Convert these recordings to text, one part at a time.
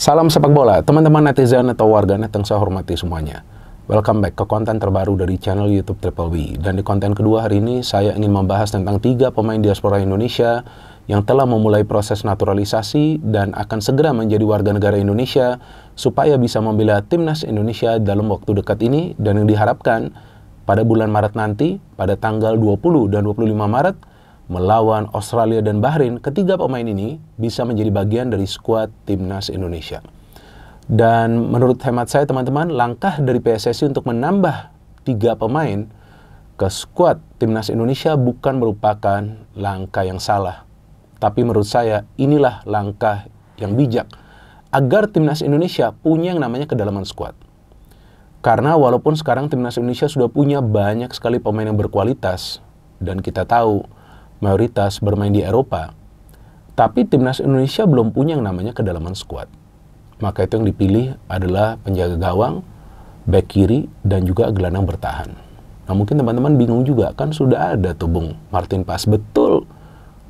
Salam sepak bola, teman-teman netizen atau warganet yang saya hormati semuanya. Welcome back ke konten terbaru dari channel YouTube Triple B. Dan di konten kedua hari ini, saya ingin membahas tentang 3 pemain diaspora Indonesia yang telah memulai proses naturalisasi dan akan segera menjadi warga negara Indonesia supaya bisa membela timnas Indonesia dalam waktu dekat ini, dan yang diharapkan pada bulan Maret nanti, pada tanggal 20 dan 25 Maret, melawan Australia dan Bahrain, ketiga pemain ini bisa menjadi bagian dari skuad timnas Indonesia. Dan menurut hemat saya teman-teman, langkah dari PSSI untuk menambah 3 pemain ke skuad timnas Indonesia bukan merupakan langkah yang salah. Tapi menurut saya inilah langkah yang bijak agar timnas Indonesia punya yang namanya kedalaman skuad. Karena walaupun sekarang timnas Indonesia sudah punya banyak sekali pemain yang berkualitas, dan kita tahu mayoritas bermain di Eropa, tapi timnas Indonesia belum punya yang namanya kedalaman skuad. Maka itu yang dipilih adalah penjaga gawang, bek kiri, dan juga gelandang bertahan. Nah mungkin teman-teman bingung juga, kan sudah ada tuh Bung Martin Paes. Betul,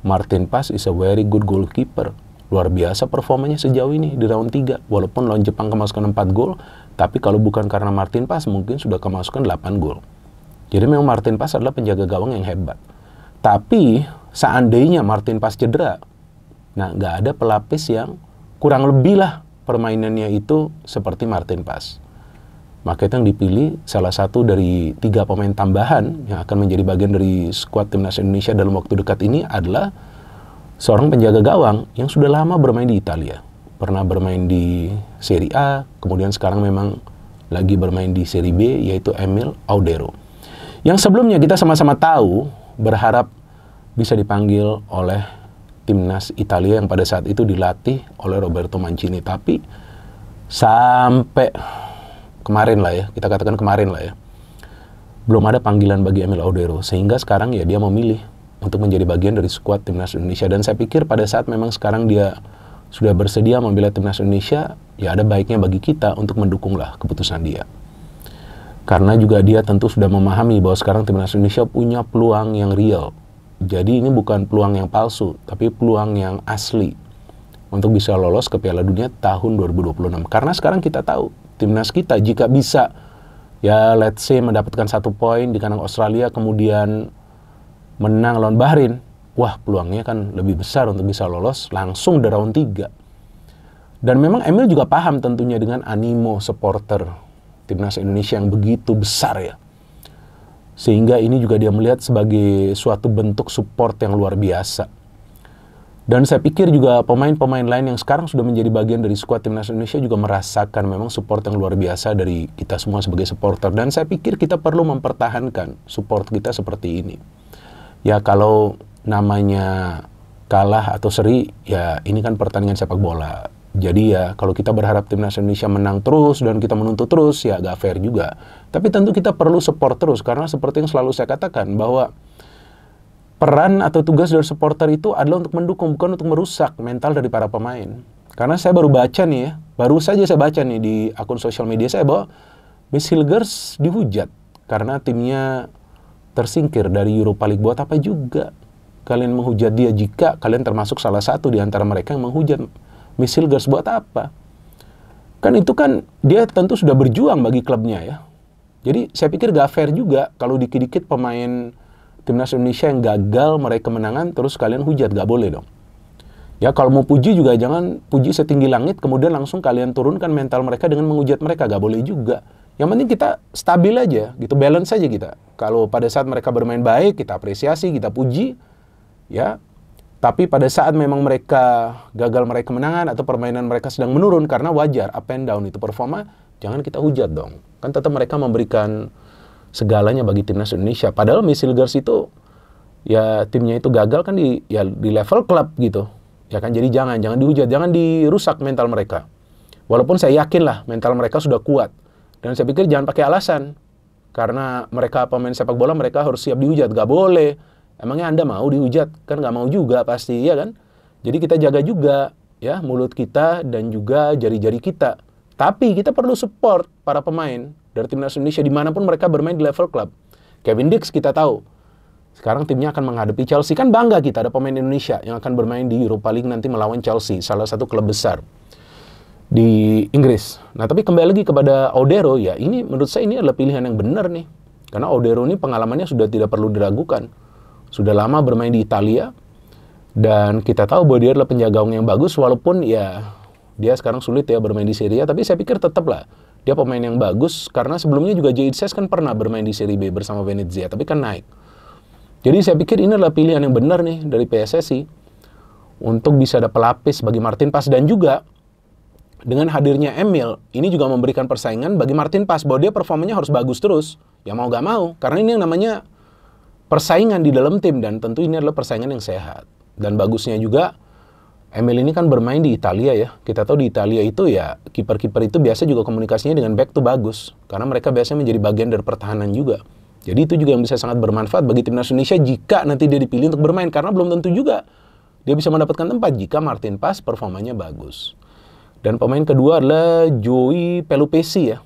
Martin Paes is a very good goalkeeper. Luar biasa performanya sejauh ini di round 3. Walaupun lawan Jepang kemasukan 4 gol, tapi kalau bukan karena Martin Paes mungkin sudah kemasukan 8 gol. Jadi memang Martin Paes adalah penjaga gawang yang hebat. Tapi seandainya Martin Paes cedera, nah nggak ada pelapis yang kurang lebih lah permainannya itu seperti Martin Paes. Maka itu yang dipilih salah satu dari 3 pemain tambahan yang akan menjadi bagian dari skuad timnas Indonesia dalam waktu dekat ini adalah seorang penjaga gawang yang sudah lama bermain di Italia. Pernah bermain di Serie A, kemudian sekarang memang lagi bermain di Serie B, yaitu Emil Audero. Yang sebelumnya kita sama-sama tahu, berharap bisa dipanggil oleh timnas Italia yang pada saat itu dilatih oleh Roberto Mancini. Tapi sampai kemarin lah ya, kita katakan kemarin lah ya, belum ada panggilan bagi Emil Audero. Sehingga sekarang ya dia memilih untuk menjadi bagian dari skuad timnas Indonesia. Dan saya pikir pada saat memang sekarang dia sudah bersedia membela timnas Indonesia, ya ada baiknya bagi kita untuk mendukunglah keputusan dia. Karena juga dia tentu sudah memahami bahwa sekarang timnas Indonesia punya peluang yang real. Jadi ini bukan peluang yang palsu, tapi peluang yang asli untuk bisa lolos ke Piala Dunia tahun 2026. Karena sekarang kita tahu, timnas kita jika bisa, ya let's say mendapatkan 1 poin di kandang Australia, kemudian menang lawan Bahrain, wah peluangnya kan lebih besar untuk bisa lolos langsung di round 3. Dan memang Emil juga paham tentunya dengan animo supporter timnas Indonesia yang begitu besar ya. Sehingga ini juga dia melihat sebagai suatu bentuk support yang luar biasa. Dan saya pikir juga pemain-pemain lain yang sekarang sudah menjadi bagian dari skuad timnas Indonesia juga merasakan memang support yang luar biasa dari kita semua sebagai supporter. Dan saya pikir kita perlu mempertahankan support kita seperti ini. Ya kalau namanya kalah atau seri, ya ini kan pertandingan sepak bola. Jadi ya kalau kita berharap timnas Indonesia menang terus dan kita menuntut terus, ya agak fair juga. Tapi tentu kita perlu support terus, karena seperti yang selalu saya katakan bahwa peran atau tugas dari supporter itu adalah untuk mendukung, bukan untuk merusak mental dari para pemain. Karena saya baru baca nih ya, baru saja saya baca nih di akun sosial media saya bahwa Miss Hilgers dihujat karena timnya tersingkir dari Europa League. Buat apa juga kalian menghujat dia jika kalian termasuk salah satu di antara mereka yang menghujat Miss Hilgers? Buat apa? Kan itu kan dia tentu sudah berjuang bagi klubnya ya. Jadi saya pikir gak fair juga kalau dikit-dikit pemain timnas Indonesia yang gagal meraih kemenangan terus kalian hujat, gak boleh dong. Ya kalau mau puji juga jangan puji setinggi langit kemudian langsung kalian turunkan mental mereka dengan menghujat mereka, gak boleh juga. Yang penting kita stabil aja gitu, balance aja kita. Kalau pada saat mereka bermain baik kita apresiasi, kita puji ya. Tapi pada saat memang mereka gagal meraih kemenangan atau permainan mereka sedang menurun, karena wajar, up and down itu performa, jangan kita hujat dong. Kan tetap mereka memberikan segalanya bagi timnas Indonesia. Padahal Miss Hilgers itu, ya timnya itu gagal kan di level klub gitu. Ya kan, jadi jangan dihujat, jangan dirusak mental mereka. Walaupun saya yakin lah mental mereka sudah kuat. Dan saya pikir jangan pakai alasan. Karena mereka pemain sepak bola, mereka harus siap dihujat, gak boleh. Emangnya Anda mau dihujat? Kan nggak mau juga pasti, ya kan? Jadi kita jaga juga ya mulut kita dan juga jari-jari kita. Tapi kita perlu support para pemain dari timnas Indonesia dimanapun mereka bermain di level klub. Kevin Dix kita tahu sekarang timnya akan menghadapi Chelsea. Kan bangga kita ada pemain Indonesia yang akan bermain di Europa League nanti melawan Chelsea, salah satu klub besar. di Inggris. Nah, tapi kembali lagi kepada Audero, ya ini menurut saya ini adalah pilihan yang benar nih. Karena Audero ini pengalamannya sudah tidak perlu diragukan. Sudah lama bermain di Italia, dan kita tahu bahwa dia adalah penjaga gawang yang bagus, walaupun ya dia sekarang sulit ya bermain di Serie A, tapi saya pikir tetaplah dia pemain yang bagus, karena sebelumnya juga Jay Itzes kan pernah bermain di Serie B bersama Venezia, tapi kan naik. Jadi saya pikir ini adalah pilihan yang benar nih dari PSSI untuk bisa ada pelapis bagi Martin Paes, dan juga dengan hadirnya Emil, ini juga memberikan persaingan bagi Martin Paes bahwa dia performanya harus bagus terus, ya mau gak mau, karena ini yang namanya persaingan di dalam tim, dan tentu ini adalah persaingan yang sehat. Dan bagusnya juga, Emil ini kan bermain di Italia ya, kita tahu di Italia itu ya, kiper-kiper itu biasa juga komunikasinya dengan back tuh bagus, karena mereka biasanya menjadi bagian dari pertahanan juga. Jadi itu juga yang bisa sangat bermanfaat bagi timnas Indonesia jika nanti dia dipilih untuk bermain, karena belum tentu juga dia bisa mendapatkan tempat jika Martin Paes performanya bagus. Dan pemain kedua adalah Joey Pelupesi ya.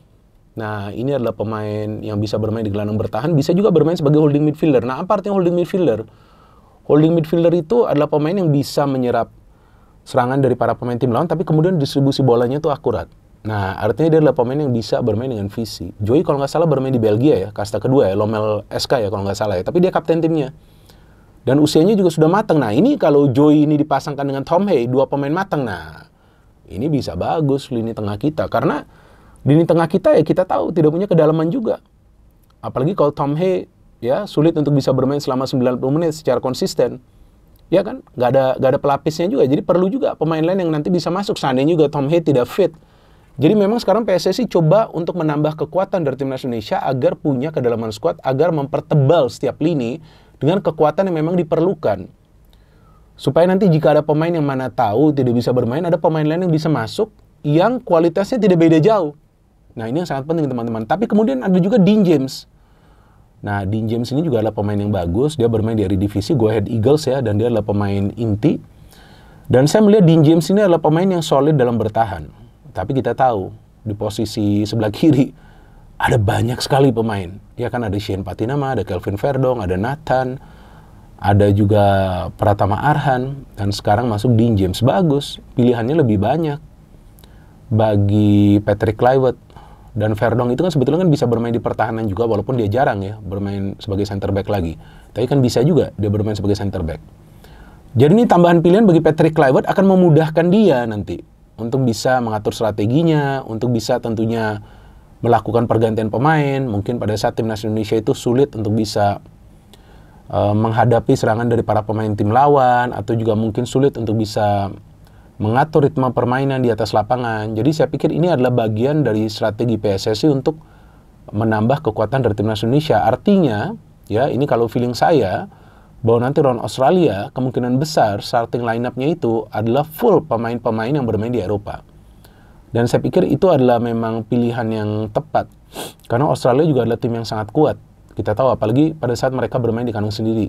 Nah, ini adalah pemain yang bisa bermain di gelandang bertahan, bisa juga bermain sebagai holding midfielder. Nah, apa artinya holding midfielder? Holding midfielder itu adalah pemain yang bisa menyerap serangan dari para pemain tim lawan, tapi kemudian distribusi bolanya itu akurat. Nah, artinya dia adalah pemain yang bisa bermain dengan visi. Joey kalau nggak salah bermain di Belgia ya, kasta kedua ya, Lommel SK ya kalau nggak salah ya, tapi dia kapten timnya. Dan usianya juga sudah matang. Nah, ini kalau Joey ini dipasangkan dengan Tom Hay, dua pemain matang, nah ini bisa bagus lini tengah kita. Karena lini tengah kita ya kita tahu tidak punya kedalaman juga. Apalagi kalau Tom Hay ya sulit untuk bisa bermain selama 90 menit secara konsisten. Ya kan? Gak ada pelapisnya juga. Jadi perlu juga pemain lain yang nanti bisa masuk. Seandainya juga Tom Hay tidak fit. Jadi memang sekarang PSSI coba untuk menambah kekuatan dari timnas Indonesia agar punya kedalaman skuad, agar mempertebal setiap lini dengan kekuatan yang memang diperlukan. Supaya nanti jika ada pemain yang mana tahu tidak bisa bermain, ada pemain lain yang bisa masuk yang kualitasnya tidak beda jauh. Nah, ini yang sangat penting teman-teman. Tapi kemudian ada juga Dean James. Nah, Dean James ini juga adalah pemain yang bagus. Dia bermain di divisi Go Ahead Eagles ya, dan dia adalah pemain inti. Dan saya melihat Dean James ini adalah pemain yang solid dalam bertahan. Tapi kita tahu di posisi sebelah kiri ada banyak sekali pemain. Ya kan, ada Shane Patinama, ada Kelvin Verdong, ada Nathan, ada juga Pratama Arhan, dan sekarang masuk Dean James. Bagus, pilihannya lebih banyak bagi Patrick Kluivert. Dan Verdong itu kan sebetulnya kan bisa bermain di pertahanan juga, walaupun dia jarang ya bermain sebagai center back lagi. Tapi kan bisa juga dia bermain sebagai center back. Jadi ini tambahan pilihan bagi Patrick Kluivert akan memudahkan dia nanti untuk bisa mengatur strateginya, untuk bisa tentunya melakukan pergantian pemain. Mungkin pada saat timnas Indonesia itu sulit untuk bisa menghadapi serangan dari para pemain tim lawan, atau juga mungkin sulit untuk bisa mengatur ritme permainan di atas lapangan. Jadi saya pikir ini adalah bagian dari strategi PSSI untuk menambah kekuatan dari timnas Indonesia. Artinya, ya ini kalau feeling saya, bahwa nanti lawan Australia kemungkinan besar starting line-up-nya itu adalah full pemain-pemain yang bermain di Eropa. Dan saya pikir itu adalah memang pilihan yang tepat. Karena Australia juga adalah tim yang sangat kuat. Kita tahu apalagi pada saat mereka bermain di kandang sendiri.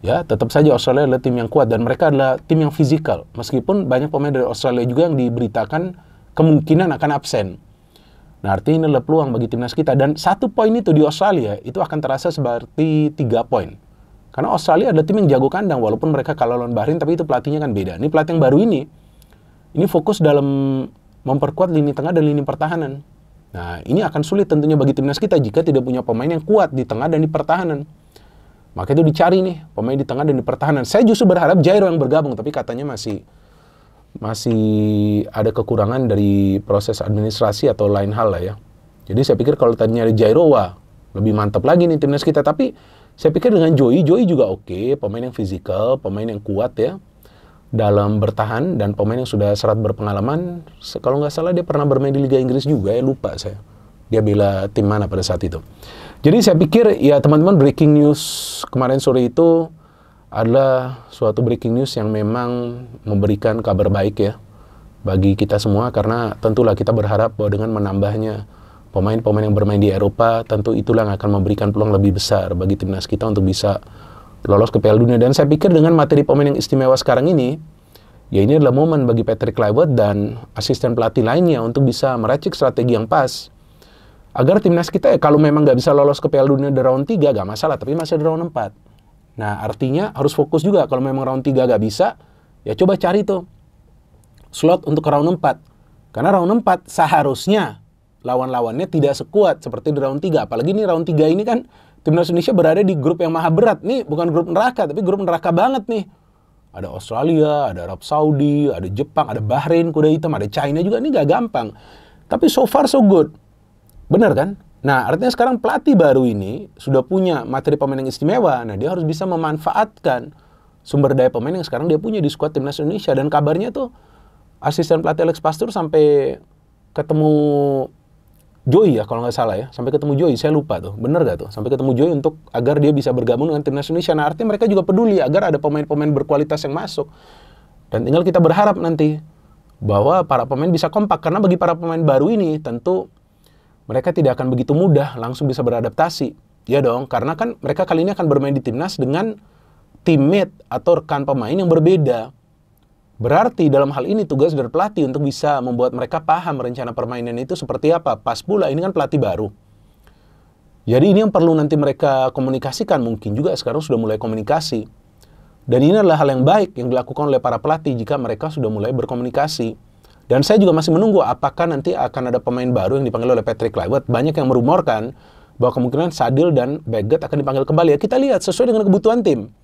Ya, tetap saja Australia adalah tim yang kuat dan mereka adalah tim yang fisikal. Meskipun banyak pemain dari Australia juga yang diberitakan kemungkinan akan absen. Nah, artinya ini adalah peluang bagi timnas kita. Dan 1 poin itu di Australia itu akan terasa seperti 3 poin. Karena Australia adalah tim yang jago kandang, walaupun mereka kalah lawan Bahrain, tapi itu pelatihnya kan beda. Ini pelatih yang baru ini fokus dalam memperkuat lini tengah dan lini pertahanan. Nah, ini akan sulit tentunya bagi timnas kita jika tidak punya pemain yang kuat di tengah dan di pertahanan. Maka itu dicari nih, pemain di tengah dan di pertahanan. Saya justru berharap Jairo yang bergabung, tapi katanya masih ada kekurangan dari proses administrasi atau lain hal lah ya. Jadi saya pikir kalau tadinya ada Jairo, wah, lebih mantap lagi nih timnas kita. Tapi saya pikir dengan Joey juga oke, pemain yang fisikal, pemain yang kuat ya dalam bertahan, dan pemain yang sudah serat berpengalaman. Kalau nggak salah dia pernah bermain di Liga Inggris juga ya, lupa saya. Dia bela tim mana pada saat itu. Jadi saya pikir ya teman-teman, breaking news kemarin sore itu adalah suatu breaking news yang memang memberikan kabar baik ya bagi kita semua, karena tentulah kita berharap bahwa dengan menambahnya pemain-pemain yang bermain di Eropa, tentu itulah yang akan memberikan peluang lebih besar bagi timnas kita untuk bisa lolos ke Piala Dunia. Dan saya pikir dengan materi pemain yang istimewa sekarang ini, ya ini adalah momen bagi Patrick Kluivert dan asisten pelatih lainnya untuk bisa meracik strategi yang pas agar timnas kita kalau memang nggak bisa lolos ke Piala Dunia di round 3 nggak masalah, tapi masih ada round 4. Nah, artinya harus fokus juga. Kalau memang round 3 nggak bisa, ya coba cari tuh slot untuk round 4. Karena round 4 seharusnya lawan-lawannya tidak sekuat seperti di round 3. Apalagi nih round 3 ini kan Timnas Indonesia berada di grup yang maha berat. Nih bukan grup neraka, tapi grup neraka banget nih. Ada Australia, ada Arab Saudi, ada Jepang, ada Bahrain, kuda hitam, ada China juga. Ini gak gampang. Tapi so far so good. Bener kan? Nah, artinya sekarang pelatih baru ini sudah punya materi pemain yang istimewa. Nah, dia harus bisa memanfaatkan sumber daya pemain yang sekarang dia punya di skuad Timnas Indonesia. Dan kabarnya tuh asisten pelatih Alex Pastur sampai ketemu Joy ya, kalau nggak salah ya. Sampai ketemu Joy, saya lupa tuh. Bener gak tuh? Sampai ketemu Joy untuk agar dia bisa bergabung dengan Timnas Indonesia. Nah, artinya mereka juga peduli agar ada pemain-pemain berkualitas yang masuk. Dan tinggal kita berharap nanti bahwa para pemain bisa kompak. Karena bagi para pemain baru ini tentu mereka tidak akan begitu mudah langsung bisa beradaptasi. Ya dong, karena kan mereka kali ini akan bermain di Timnas dengan teammate atau rekan pemain yang berbeda. Berarti dalam hal ini tugas dari pelatih untuk bisa membuat mereka paham rencana permainan itu seperti apa. Pas pula ini kan pelatih baru. Jadi ini yang perlu nanti mereka komunikasikan. Mungkin juga sekarang sudah mulai komunikasi. Dan ini adalah hal yang baik yang dilakukan oleh para pelatih jika mereka sudah mulai berkomunikasi. Dan saya juga masih menunggu apakah nanti akan ada pemain baru yang dipanggil oleh Patrick Kluivert. Banyak yang merumorkan bahwa kemungkinan Sadil dan Baggett akan dipanggil kembali. Ya, kita lihat sesuai dengan kebutuhan tim.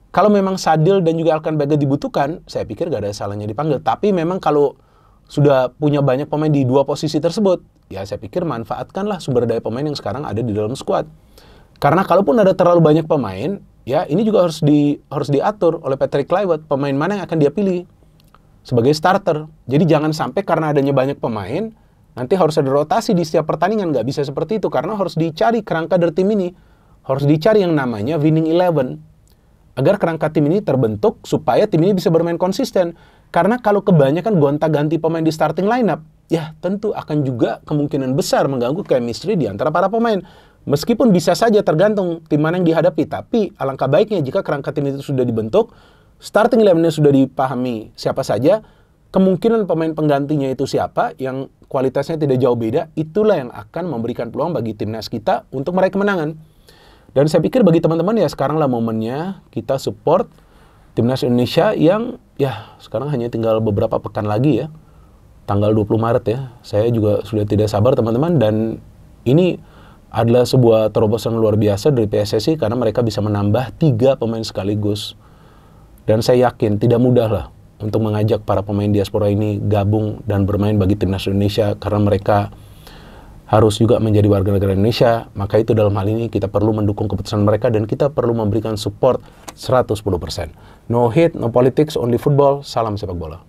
Kalau memang Sadil dan juga Alkan Baggett dibutuhkan, saya pikir gak ada salahnya dipanggil. Tapi memang kalau sudah punya banyak pemain di dua posisi tersebut, ya saya pikir manfaatkanlah sumber daya pemain yang sekarang ada di dalam skuad. Karena kalaupun ada terlalu banyak pemain, ya ini juga harus diatur oleh Patrick Kluivert, pemain mana yang akan dia pilih sebagai starter. Jadi jangan sampai karena adanya banyak pemain, nanti harus ada rotasi di setiap pertandingan. Nggak bisa seperti itu, karena harus dicari kerangka dari tim ini. Harus dicari yang namanya winning 11. Agar kerangka tim ini terbentuk supaya tim ini bisa bermain konsisten. Karena kalau kebanyakan gonta-ganti pemain di starting lineup, ya tentu akan juga kemungkinan besar mengganggu chemistry di antara para pemain. Meskipun bisa saja tergantung tim mana yang dihadapi, tapi alangkah baiknya jika kerangka tim itu sudah dibentuk, starting 11-nya sudah dipahami siapa saja, kemungkinan pemain penggantinya itu siapa yang kualitasnya tidak jauh beda, itulah yang akan memberikan peluang bagi timnas kita untuk meraih kemenangan. Dan saya pikir bagi teman-teman ya sekaranglah momennya kita support Timnas Indonesia yang ya sekarang hanya tinggal beberapa pekan lagi ya. Tanggal 20 Maret ya. Saya juga sudah tidak sabar teman-teman, dan ini adalah sebuah terobosan luar biasa dari PSSI karena mereka bisa menambah 3 pemain sekaligus. Dan saya yakin tidak mudah lah untuk mengajak para pemain diaspora ini gabung dan bermain bagi Timnas Indonesia karena mereka harus juga menjadi warga negara Indonesia. Maka itu dalam hal ini kita perlu mendukung keputusan mereka dan kita perlu memberikan support 110%. No hate, no politics, only football. Salam sepak bola.